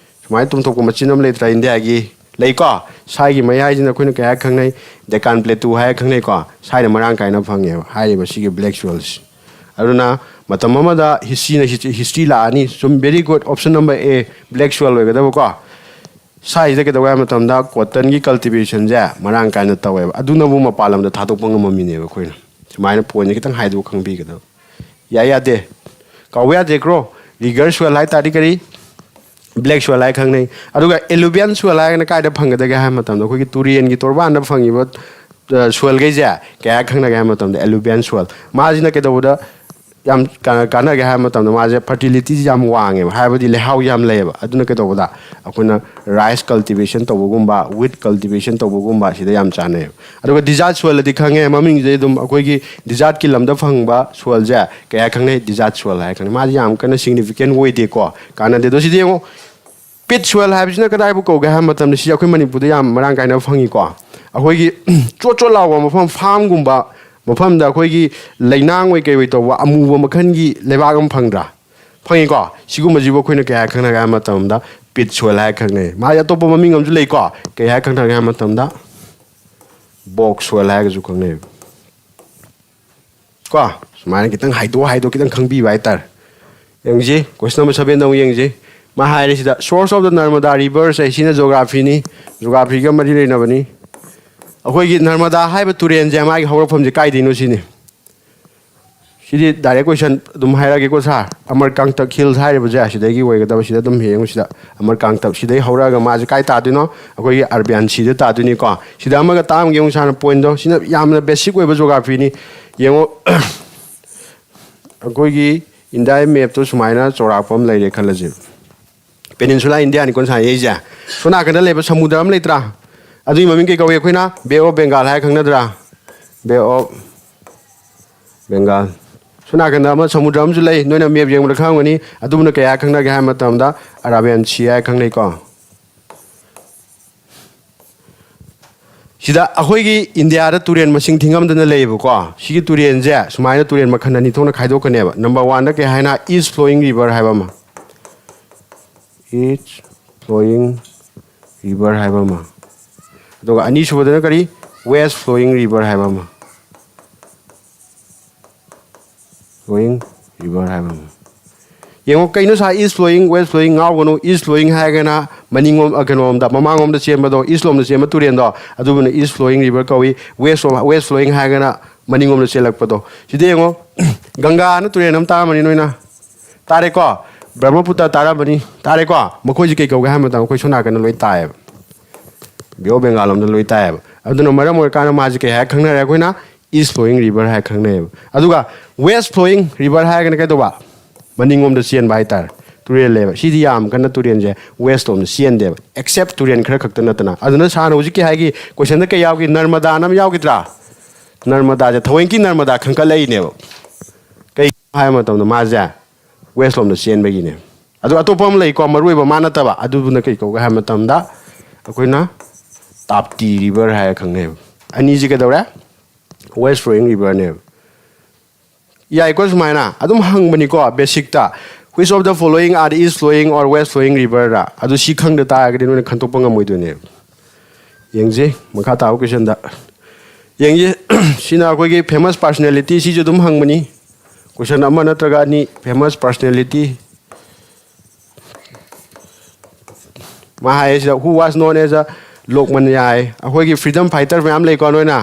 ꯁꯨꯃꯥꯏꯅ ꯇꯨꯝꯊꯣꯛꯄ ꯃꯆꯤꯟ ꯑꯃ ꯂꯩꯇ꯭ꯔꯥ ꯏꯟꯗꯤꯌꯥꯒꯤ ꯂꯩꯀꯣ ꯁꯥꯏꯒꯤ ꯃꯌꯥꯏꯁꯤꯅ ꯑꯩꯈꯣꯏꯅ ꯀꯩ ꯍꯥꯏ ꯈꯪꯅꯩ ꯗꯦꯀꯥꯟ ꯄ꯭ꯂꯦꯇꯨ ꯍꯥꯏꯔ ꯈꯪꯅꯩꯀꯣ ꯁꯥꯏꯗ ꯃꯔꯥꯡ ꯀꯥꯏꯅ ꯐꯪꯉꯦꯕ ꯍꯥꯏꯔꯤꯕ ꯁꯤꯒꯤ ꯕ꯭ꯂꯦꯛ ꯁꯣꯜꯁꯤ ꯑꯗꯨꯅ ꯃꯇꯝ ꯑꯃꯗ ꯍꯤꯁꯇ꯭ꯔꯤ ꯂꯥꯛꯑꯅꯤ ꯁꯨꯝ very good option number A black soul ꯑꯣꯏꯒꯗꯕꯀꯣ ꯁꯥꯏꯁꯤꯗ ꯀꯩꯗꯧꯒꯦ ꯍꯥꯏꯕ ꯃꯇꯝꯗ ꯀꯣꯇꯟꯒꯤ ꯀꯜꯇꯤꯚꯦꯁꯟꯁꯦ ꯃꯔꯥꯡ ꯀꯥꯏꯅ ꯇꯧꯋꯦꯕ ꯑꯗꯨꯅꯕꯨ ꯃꯄꯥꯟ ꯂꯝꯗ ꯊꯥꯗꯣꯛꯄ ꯉꯝꯃꯝꯃꯤꯅꯦꯕ ꯑꯩꯈꯣꯏꯅ ꯁꯨꯃꯥꯏꯅ ꯄꯣꯏꯟꯁꯦ ꯈꯤꯇꯪ ꯍꯥꯏꯗꯣꯛ ꯈꯪꯕꯤꯒꯗꯕ ꯌꯥꯏ ꯌꯥꯗꯦ ꯀꯥꯎꯕ ꯌꯥꯗꯦꯀ꯭ꯔꯣ ꯔꯤꯒꯔ ꯁꯣꯜ ꯍꯥꯏ ꯇꯥꯔꯗꯤ ꯀꯔꯤ ꯕ꯭ꯂꯦꯛ ꯁꯣꯜ ꯍꯥꯏ ꯈꯪꯅꯩ ꯑꯗꯨꯒ ꯑꯦꯂꯨꯕꯤꯌꯟ ꯁꯣꯜ ꯍꯥꯏꯔꯒꯅ ꯀꯥꯏꯗ ꯐꯪꯒꯗꯒꯦ ꯍꯥꯏꯕ ꯃꯇꯝꯗ ꯑꯩꯈꯣꯏꯒꯤ ꯇꯨꯔꯦꯟꯒꯤ ꯇꯣꯔꯕꯥꯟꯗ ꯐꯪꯉꯤꯕ ꯁꯣꯜꯈꯩꯁꯦ ꯀꯌꯥ ꯈꯪꯅꯒꯦ ꯍꯥꯏꯕ ꯃꯇꯝꯗ ꯑꯦꯂꯨꯕꯤꯌꯟ ꯁꯣꯜ ꯃꯥꯁꯤꯅ ꯀꯩꯗꯧꯕꯗ ꯌꯥꯝ ꯀꯥꯟꯅꯒꯦ ꯍꯥꯏꯕ ꯃꯇꯝꯗ ꯃꯥꯁꯦ ꯐꯔꯇꯤꯂꯤꯇꯤꯁꯤ ꯌꯥꯝ ꯋꯥꯡꯉꯦꯕ ꯍꯥꯏꯕꯗꯤ ꯂꯩꯍꯥꯎ ꯌꯥꯝ ꯂꯩꯌꯦꯕ ꯑꯗꯨꯅ ꯀꯩꯗꯧꯕꯗ ꯑꯩꯈꯣꯏꯅ ꯔꯥꯏꯁ ꯀꯜꯇꯤꯚꯦꯁꯟ ꯇꯧꯕꯒꯨꯝꯕ ꯋꯤꯠ ꯀꯜꯇꯤꯚꯦꯁꯟ ꯇꯧꯕꯒꯨꯝꯕ ꯁꯤꯗ ꯌꯥꯝ ꯆꯥꯟꯅꯩꯕ ꯑꯗꯨꯒ ꯗꯤꯖꯥꯔꯠ ꯁꯣꯏꯜꯗꯤ ꯈꯪꯉꯦ ꯃꯃꯤꯡꯁꯤꯗꯩ ꯑꯗꯨꯝ ꯑꯩꯈꯣꯏꯒꯤ ꯗꯤꯖꯥꯔꯠꯀꯤ ꯂꯝꯗ ꯐꯪꯕ ꯁꯣꯏꯜꯁꯦ ꯀꯌꯥ ꯈꯪꯅꯩ ꯗꯤꯖꯥꯔꯠ ꯁꯣꯏꯜ ꯍꯥꯏꯔ ꯈꯪꯅꯩ ꯃꯥꯁꯦ ꯌꯥꯝ ꯀꯟꯅ ꯁꯤꯒꯅꯤꯐꯤꯀꯦꯟ ꯑꯣꯏꯗꯦꯀꯣ ꯀꯥꯟꯅꯗꯦ ꯑꯗꯣ ꯁꯤꯗꯤ ꯌꯦꯡꯉꯣ ꯄꯤꯠ ꯁꯣꯏꯜ ꯍꯥꯏꯕꯁꯤꯅ ꯀꯗꯥꯏꯕꯨ ꯀꯧꯒꯦ ꯍꯥꯏꯕ ꯃꯇꯝꯗ ꯁꯤ ꯑꯩꯈꯣꯏ ꯃꯅꯤꯄꯨꯔꯗ ꯌꯥꯝ ꯃꯔꯥꯡ ꯀꯥꯏꯅ ꯐꯪꯉꯤꯀꯣ ꯑꯩꯈꯣꯏꯒꯤ ꯆꯣꯠ ꯆꯣꯠ ꯂꯥꯎꯕ ꯃꯐꯝ ꯐꯥꯝꯒꯨꯝꯕ ꯃꯐꯝꯗ ꯑꯩꯈꯣꯏꯒꯤ ꯂꯩꯅꯥꯡ ꯑꯣꯏ ꯀꯩ ꯑꯣꯏ ꯇꯧꯕ ꯑꯃꯨꯕ ꯃꯈꯜꯒꯤ ꯂꯩꯕꯥꯛ ꯑꯃ ꯐꯪꯗ꯭ꯔꯥ ꯐꯪꯉꯤꯀꯣ ꯁꯤꯒꯨꯝꯕꯁꯤꯕꯨ ꯑꯩꯈꯣꯏꯅ ꯀꯌꯥ ꯈꯪꯅꯒꯦ ꯍꯥꯏꯕ ꯃꯇꯝꯗ ꯄꯤꯠ ꯁꯣꯏꯜ ꯍꯥꯏꯔ ꯈꯪꯅꯩ ꯃꯥꯒꯤ ꯑꯇꯣꯞꯄ ꯃꯃꯤꯡ ꯑꯃꯁꯨ ꯂꯩꯀꯣ ꯀꯩ ꯍꯥꯏꯔ ꯈꯪꯅꯒꯦ ꯍꯥꯏꯕ ꯃꯇꯝꯗ ꯕꯣꯛ ꯁꯣꯏꯜ ꯍꯥꯏꯔꯒꯁꯨ ꯈꯪꯅꯩꯕ ꯀꯣ ꯁꯨꯃꯥꯏꯅ ꯈꯤꯇꯪ ꯍꯥꯏꯗꯣꯛ ꯈꯤꯇꯪ ꯈꯪꯕꯤꯕ ꯍꯥꯏꯇꯥꯔꯦ ꯌꯦꯡꯁꯤ ꯀꯣꯏꯁꯟ ꯅꯝꯕꯔ 7ꯗ ꯑꯃꯨꯛ ꯌꯦꯡꯁꯤ ꯃꯥ ꯍꯥꯏꯔꯤꯁꯤꯗ source of the Narmada reverse ꯁꯤꯅ ꯖꯣꯒ꯭ꯔꯥꯐꯤꯅꯤ ꯖꯣꯒ꯭ꯔꯥꯐꯤꯒ ꯃꯔꯤ ꯂꯩꯅꯕꯅꯤ ꯑꯩꯈꯣꯏꯒꯤ ꯅꯔꯃꯗꯥ ꯍꯥꯏꯕ ꯇꯨꯔꯦꯟꯁꯦ ꯃꯥꯒꯤ ꯍꯧꯔꯛꯐꯝꯁꯦ ꯀꯥꯏꯗꯩꯅꯣ ꯁꯤꯅꯤ ꯁꯤꯗꯤ ꯗꯥꯏꯔꯦꯛ ꯀꯣꯏꯁꯟ ꯑꯗꯨꯝ ꯍꯥꯏꯔꯛꯑꯒꯦꯀꯣ ꯁꯥꯔ ꯑꯃꯔꯀꯥꯡꯇꯛ ꯍꯤꯜꯁ ꯍꯥꯏꯔꯤꯕꯁꯦ ꯁꯤꯗꯒꯤ ꯑꯣꯏꯒꯗꯕ ꯁꯤꯗ ꯑꯗꯨꯝ ꯌꯦꯡꯉꯨ ꯁꯤꯗ ꯑꯃꯔꯀꯥꯡꯇꯛ ꯁꯤꯗꯩ ꯍꯧꯔꯛꯑꯒ ꯃꯥꯁꯦ ꯀꯥꯏ ꯇꯥꯗꯣꯏꯅꯣ ꯑꯩꯈꯣꯏꯒꯤ ꯑꯔꯕꯤꯌꯥꯟ ꯁꯤꯗ ꯇꯥꯗꯣꯏꯅꯤꯀꯣ ꯁꯤꯗ ꯑꯃꯒ ꯇꯥꯝꯒꯦ ꯌꯦꯡꯉꯨ ꯁꯥꯔꯅ ꯄꯣꯏꯟꯗꯣ ꯁꯤꯅ ꯌꯥꯝꯅ ꯕꯦꯁꯤꯛ ꯑꯣꯏꯕ ꯖꯣꯒ꯭ꯔꯥꯐꯤꯅꯤ ꯌꯦꯡꯉꯣ ꯑꯩꯈꯣꯏꯒꯤ ꯏꯟꯗꯤꯌꯥ ꯃꯦꯞꯇꯣ ꯁꯨꯃꯥꯏꯅ ꯆꯥꯎꯔꯥꯛꯄ ꯑꯃ ꯂꯩꯔꯦ ꯈꯜꯂꯁꯦ ꯄꯦꯅꯤꯟꯁꯨꯂꯥ ꯏꯟꯗꯤꯌꯥꯅꯤꯀꯣ ꯁꯥꯏ ꯑꯩꯁꯦ ꯁꯣꯝ ꯅꯥꯀꯟꯗ ꯂꯩꯕ ꯁꯃꯨꯗ꯭ꯔ ꯑꯃ ꯂꯩꯇ꯭ꯔꯥ ꯑꯗꯨꯒꯤ ꯃꯃꯤꯡ ꯀꯩ ꯀꯧꯏ ꯑꯩꯈꯣꯏꯅ ꯕꯦ ꯑꯣꯐ ꯕꯦꯡꯒꯥꯜ ꯍꯥꯏꯔ ꯈꯪꯅꯗ꯭ꯔꯥ ꯕꯦ ꯑꯣꯐ ꯕꯦꯡꯒꯥꯜ ꯁꯣꯝ ꯅꯥꯀꯟꯗ ꯑꯃ ꯁꯃꯨꯗ꯭ꯔ ꯑꯃꯁꯨ ꯂꯩ ꯅꯣꯏꯅ ꯃꯦꯞ ꯌꯦꯡꯕꯗ ꯈꯪꯒꯅꯤ ꯑꯗꯨꯕꯨꯅ ꯀꯌꯥ ꯈꯪꯅꯒꯦ ꯍꯥꯏꯕ ꯃꯇꯝꯗ ꯑꯔꯥꯕꯤꯌꯥꯟ ꯁꯤ ꯍꯥꯏꯔ ꯈꯪꯅꯩꯀꯣ ꯁꯤꯗ ꯑꯩꯈꯣꯏꯒꯤ ꯏꯟꯗꯤꯌꯥꯗ ꯇꯨꯔꯦꯟ ꯃꯁꯤꯡ ꯊꯤꯉꯝꯗꯅ ꯂꯩꯌꯦꯕꯀꯣ ꯁꯤꯒꯤ ꯇꯨꯔꯦꯟꯁꯦ ꯁꯨꯃꯥꯏꯅ ꯇꯨꯔꯦꯟ ꯃꯈꯜ ꯑꯅꯤ ꯊꯣꯛꯅ ꯈꯥꯏꯗꯣꯛꯀꯅꯦꯕ ꯅꯝꯕꯔ 1ꯗ ꯀꯩ ꯍꯥꯏꯅ ꯏꯁ ꯐ꯭ꯂꯣꯌꯤꯡ ꯔꯤꯚꯔ ꯍꯥꯏꯕ ꯑꯃ ꯏꯁ ꯐ꯭ꯂꯣꯌꯤꯡ ꯔꯤꯚꯔ ꯍꯥꯏꯕ ꯑꯃ ꯑꯗꯨꯒ ꯑꯅꯤꯁꯨꯕꯗꯅ ꯀꯔꯤ ꯋꯦꯁ ꯐ꯭ꯂꯣꯌꯤꯡ ꯔꯤꯚꯔ ꯍꯥꯏꯕ ꯑꯃ ꯐ꯭ꯂꯣꯌꯤꯡ ꯔꯤꯚꯔ ꯍꯥꯏꯕ ꯑꯃ ꯌꯦꯡꯉꯣ ꯀꯩꯅꯣ ꯁꯥ ꯏꯁ ꯐ꯭ꯂꯣꯌꯤꯡ ꯋꯦꯁ ꯐ꯭ꯂꯣꯌꯤꯡ ꯉꯥꯎꯒꯅꯨ ꯏꯁ ꯐ꯭ꯂꯣꯌꯤꯡ ꯍꯥꯏꯔꯒꯅ ꯃꯅꯤꯡꯂꯣꯝ ꯀꯩꯅꯣꯝꯗ ꯃꯃꯥꯡꯂꯣꯝꯗ ꯆꯦꯟꯕꯗꯣ ꯏꯁ ꯂꯣꯝꯗ ꯆꯦꯟꯕ ꯇꯨꯔꯦꯟꯗꯣ ꯑꯗꯨꯕꯨꯅ ꯏꯁ ꯐ꯭ꯂꯣꯌꯤꯡ ꯔꯤꯚꯔ ꯀꯧꯏ ꯋꯦꯁ ꯐ꯭ꯂꯣꯌꯤꯡ ꯍꯥꯏꯔꯒꯅ ꯃꯅꯤꯡꯂꯣꯝꯗ ꯆꯦꯜꯂꯛꯄꯗꯣ ꯁꯤꯗ ꯌꯦꯡꯉꯣ ꯒꯪꯒꯥꯅ ꯇꯨꯔꯦꯟ ꯑꯃ ꯇꯥꯔꯝꯃꯅꯤ ꯅꯣꯏꯅ ꯇꯥꯔꯦꯀꯣ ꯕ꯭ꯔꯍ꯭ꯃꯄꯨꯇ꯭ꯔ ꯇꯥꯔꯝꯃꯅꯤ ꯇꯥꯔꯦꯀꯣ ꯃꯈꯣꯏꯁꯤ ꯀꯩ ꯀꯧꯒꯦ ꯍꯥꯏꯕ ꯃꯇꯝꯗ ꯑꯩꯈꯣꯏ ꯁꯣꯝ ꯅꯥꯀꯟꯗ ꯂꯣꯏ ꯇꯥꯏꯌꯦꯕ ꯕꯦ ꯑꯣꯐ ꯕꯦꯡꯒꯥꯜ ꯂꯣꯝꯗ ꯂꯣꯏ ꯇꯥꯏꯌꯦꯕ ꯑꯗꯨꯅ ꯃꯔꯝ ꯑꯣꯏꯔꯀꯥꯟꯗ ꯃꯥꯁꯤ ꯀꯩ ꯍꯥꯏꯔ ꯈꯪꯅꯔꯦ ꯑꯩꯈꯣꯏꯅ ꯏꯁ ꯐ꯭ꯂꯣꯌꯤꯡ ꯔꯤꯚꯔ ꯍꯥꯏꯔ ꯈꯪꯅꯩꯌꯦꯕ ꯑꯗꯨꯒ ꯋꯦꯁ ꯐ꯭ꯂꯣꯌꯤꯡ ꯔꯤꯚꯔ ꯍꯥꯏꯔꯒꯅ ꯀꯩꯗꯧꯕ ꯃꯅꯤꯡꯂꯣꯝꯗ ꯆꯦꯟꯕ ꯍꯥꯏꯇꯥꯔꯦ ꯇꯨꯔꯦꯜꯅꯦꯕ ꯁꯤꯗꯤ ꯌꯥꯝ ꯀꯟꯅ ꯇꯨꯔꯦꯟꯁꯦ ꯋꯦꯁ ꯂꯣꯝꯗ ꯆꯦꯟꯗꯦꯕ ꯑꯦꯛꯁꯦꯞ ꯇꯨꯔꯦꯟ ꯈꯔ ꯈꯛꯇ ꯅꯠꯇꯅ ꯑꯗꯨꯅ ꯁꯥꯔꯅ ꯍꯧꯖꯤꯛꯀꯤ ꯍꯥꯏꯒꯤ ꯀꯣꯏꯁꯟꯗ ꯀꯩ ꯌꯥꯎꯈꯤ ꯅꯔꯃꯗꯥꯅ ꯑꯃ ꯌꯥꯎꯈꯤꯗ꯭ꯔꯥ ꯅꯔꯃꯗꯥꯁꯦ ꯊꯑꯣꯏꯀꯤ ꯅꯔꯃꯗꯥ ꯈꯟꯀꯠꯂꯛꯏꯅꯦꯕ ꯀꯩꯒꯤꯅꯣ ꯍꯥꯏꯕ ꯃꯇꯝꯗ ꯃꯥꯁꯦ ꯋꯦꯁ ꯂꯣꯝꯗ ꯆꯦꯟꯕꯒꯤꯅꯦ ꯑꯗꯨ ꯑꯇꯣꯞꯄ ꯑꯃ ꯂꯩꯀꯣ ꯃꯔꯨ ꯑꯣꯏꯕ ꯃꯥ ꯅꯠꯇꯕ ꯑꯗꯨꯗꯨꯅ ꯀꯩ ꯀꯧꯒꯦ ꯍꯥꯏꯕ ꯃꯇꯝꯗ ꯑꯩꯈꯣꯏꯅ ꯇꯥꯞꯇꯤ ꯔꯤꯚꯔ ꯍꯥꯏꯔ ꯈꯪꯅꯩꯕ ꯑꯅꯤꯁꯤ ꯀꯩꯗꯧꯔꯦ ꯋꯦꯁ ꯐ꯭ꯂꯣꯌꯤꯡ ꯔꯤꯚꯔꯅꯦꯕ ꯌꯥꯏꯀꯣ ꯁꯨꯃꯥꯏꯅ ꯑꯗꯨꯝ ꯍꯪꯕꯅꯤꯀꯣ ꯕꯦꯁꯤꯛꯇ which of the following are the east flowing or west flowing river ꯑꯗꯨ ꯁꯤ ꯈꯪꯗ ꯇꯥꯔꯒꯗꯤ ꯅꯣꯏꯅ ꯈꯟꯇꯣꯛꯄ ꯉꯝꯃꯣꯏꯗꯣꯏꯅꯦꯕ ꯌꯦꯡꯁꯤ ꯃꯈꯥ ꯇꯥꯕ ꯀꯣꯏꯁꯟꯗ ꯌꯦꯡꯁꯤ ꯁꯤꯅ ꯑꯩꯈꯣꯏꯒꯤ ꯐꯦꯃꯁ ꯄꯥꯔꯁꯣꯅꯦꯂꯤꯇꯤ ꯁꯤꯁꯨ ꯑꯗꯨꯝ ꯍꯪꯕꯅꯤ ꯀꯣꯏꯁꯟ ꯑꯃ ꯅꯠꯇ꯭ꯔꯒ ꯑꯅꯤ ꯐꯦꯃꯁ ꯄꯥꯔꯁꯣꯅꯦꯂꯤꯇꯤ ꯃꯥ ꯍꯥꯏꯌꯦ ꯁꯤꯗ ꯍꯨ ꯋꯥꯁ ꯅꯣꯟ ꯑꯦꯖ ꯑ ꯂꯣꯛꯃꯟ ꯌꯥꯏ ꯑꯩꯈꯣꯏꯒꯤ ꯐ꯭रीडम ꯐꯥꯏꯇꯔ ꯃꯌꯥꯝ ꯂꯩꯀꯣ ꯅꯣꯏꯅ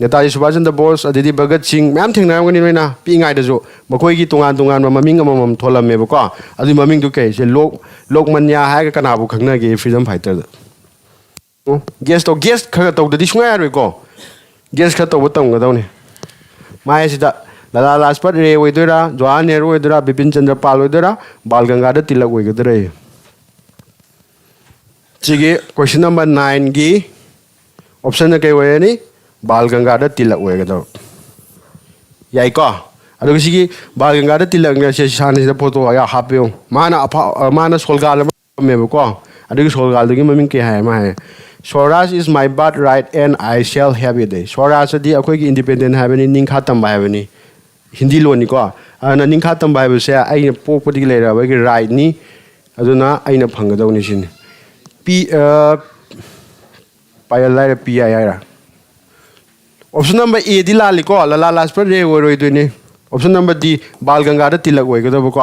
Netaji Subhash Chandra Bose adidi Bhagat Singh ma'am thengnarangani noina pingai da jo makoi gi tongan tongan maming amam tholamme ba ko adu maming du kai se lokmanya ha ka kana bu khangna gi freedom fighter guest kha to da di sunga roi ko guest kha to ba tam ga dawni mai sida Lala Lajpat Ray oidora Jawaharlal Nehru oidora Bipin Chandra Pal oidora Bal Gangadhar Tilak oigadre Chigi question number 9 gi option na kai oyani Bal Gangadhar Tilak oigador yai ko adu sigi Bal Gangadhar Tilak ne se shan se photo ya hapyo mana solgal me ko adu solgal gi maming ke hai ma hai Swaraj is my birthright and I shall have it. Swaraj di akoi gi independent habani ningkha tamba habani Hindi lo ni ko ana ningkha tamba habu se ai pok podi lera ba gi right ni aduna ai na phanga daw ni sin p pa lai p ai ra option number a di la li ko Lala Lajpat Ray roi do ni option number d Bal Gangadhar Tilak oi ga do ko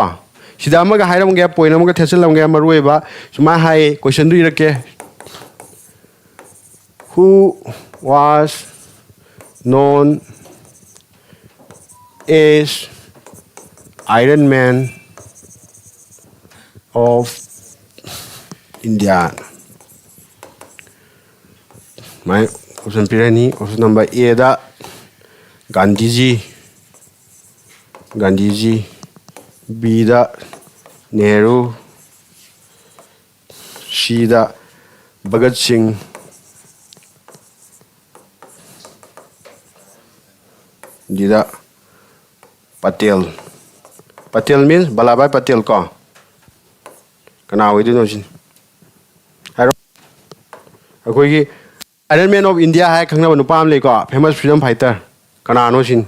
sida ma ga hairam ga point ma ga thesel ga ma roi ba suma hai question du irake who was known as Iron Man of India. My option pirani option number A da Gandhiji B da Nehru C da Bhagat Singh D da Patel. Patel means Ballabhai Patel ko. Kana hoy din sin. Haro. Akoi gi Iron Man of India hai khangna ba nupam le ko famous freedom fighter. Kana no sin.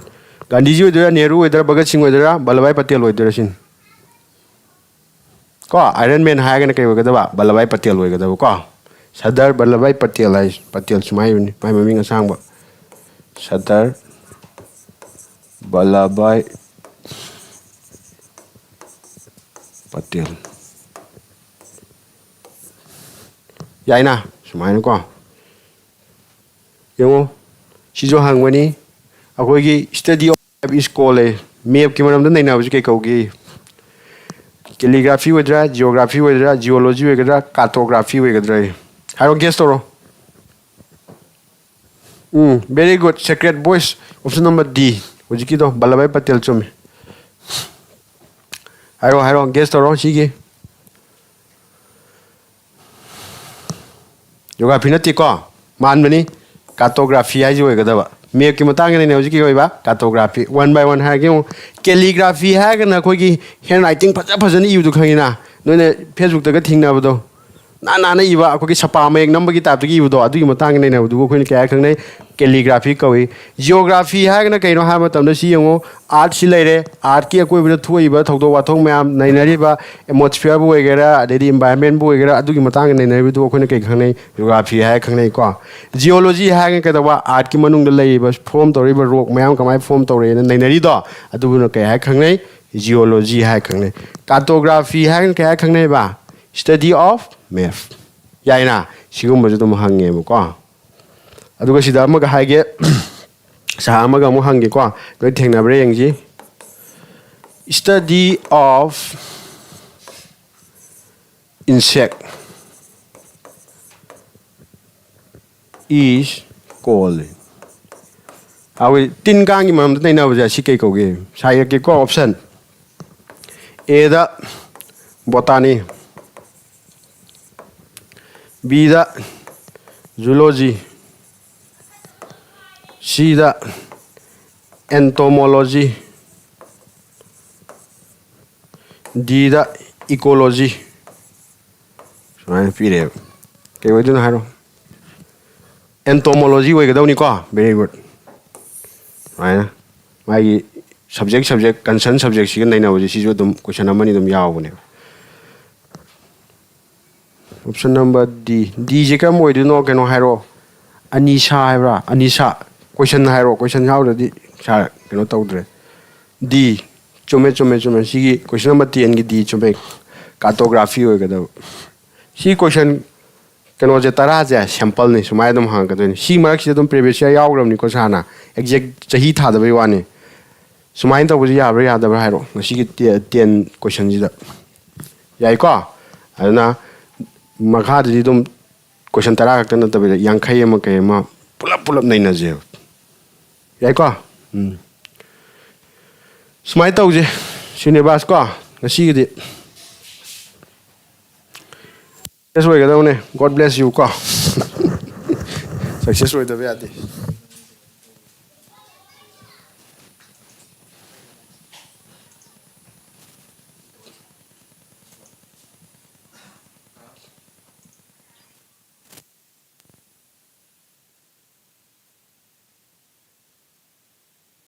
Gandhiji oidara Nehru oidara Bhagat Singh oidara Ballabhai Patel oidara sin. Ko Iron Man hai ga na kai oigada ba Ballabhai Patel oigada ko. Sardar Ballabhai Patel hai Patel sumai ni mai maming asang ba. Sardar Ballabhai Patel. Yai na, sumai ko. Yung si jo hangwani akoi gi study of is called map ki manam da nai na bu ke ko gi calligraphy wedra geography wedra geology wedra cartography wedra haro guess toro very good secret voice option number D hojiki do Ballabhai Patel chome haro guess toro sigi geography na ti ko man bani cartography hai jo ga ba map ki matang ne hojiki hoi ba cartography one by one ha gi calligraphy ha ga na khoi gi handwriting phaja phajani yu du khangina noine Facebook ta ga thingna ba do na iba ko ki sapa mek number ki tap gi do adu gi matang ne du ko ni kya khangnai calligraphy kawi geography ha ga na kaino ha ma tam da si yango art si leire art ki ko bi thoi ba thogdo wa thong mayam nai nari ba atmosphere bu egera adi environment bu egera adu gi matang ne nai du ko ni kai khangnai geography ha khangnai ko geology ha ga da wa art ki manung da lei ba form tori ba rock mayam kamai form tori nai nari do adu bu kai ha khangnai geology ha khangnai cartography ha ga kai khangnai ba study of map yaina sigum ba dum hange mu ko aduga sida amaga haige sa amaga mu hange ko doi thengna bre yangji study of insect is called awi tin gang imam dai na ba si kai ko ge sai ke ko option A da botany B da zoology C da entomology D da ecology pire ke wo dun haro entomology wo ga daw ni ko very good right mai subject concern subject si nai na wo si jo dum question amani dum yaw ne option number D je ka moi du no ke no haro anisha haibra anisha question hairo question yaw di sa ke no tawdre D chume si question number 10 gi D chume cartography ho ga da si question ꯀꯩꯅꯣꯁꯦ 10ꯁꯦ ꯁꯦꯝꯄꯜꯅꯤ ꯁꯨꯃꯥꯏꯅ ꯑꯗꯨꯝ ꯍꯪꯉꯛꯀꯗꯣꯏꯅꯤ ꯁꯤ ꯃꯔꯛꯁꯤꯗ ꯑꯗꯨꯝ previous year ꯌꯥꯎꯈ꯭ꯔꯕꯅꯤꯀꯣ ꯁꯥꯔꯅ exact ꯆꯍꯤ ꯊꯥꯗꯕꯩ ꯋꯥꯅꯤ ꯁꯨꯃꯥꯏꯅ ꯇꯧꯕꯁꯤ ꯌꯥꯕ꯭ꯔꯥ ꯌꯥꯗꯕ꯭ꯔꯥ ꯍꯥꯏꯔꯣ ꯉꯁꯤꯒꯤ 10 ꯀꯣꯏꯁꯟꯁꯤꯗ ꯌꯥꯏꯀꯣ ꯑꯗꯨꯅ ꯃꯈꯥꯗꯗꯤ ꯑꯗꯨꯝ ꯀꯣꯏꯁꯟ 10 ꯈꯛꯇ ꯅꯠꯇꯕꯤꯗ 50 ꯑꯃ ꯀꯩ ꯑꯃ ꯄꯨꯂꯞ ꯅꯩꯅꯁꯦꯕ ꯌꯥꯏꯀꯣ ꯁꯨꯃꯥꯏꯅ ꯇꯧꯁꯦ ꯁꯤꯅꯦꯕꯥꯁ ꯀꯣ ꯉꯁꯤꯒꯤꯗꯤ ꯁꯛꯁꯦꯁ ꯑꯣꯏꯒꯗꯧꯅꯦ ꯒꯣꯗ ꯕ꯭ꯂꯦꯁ ꯌꯨ ꯀꯣ ꯁꯛꯁꯦꯁ ꯑꯣꯏꯗꯕ ꯌꯥꯗꯦ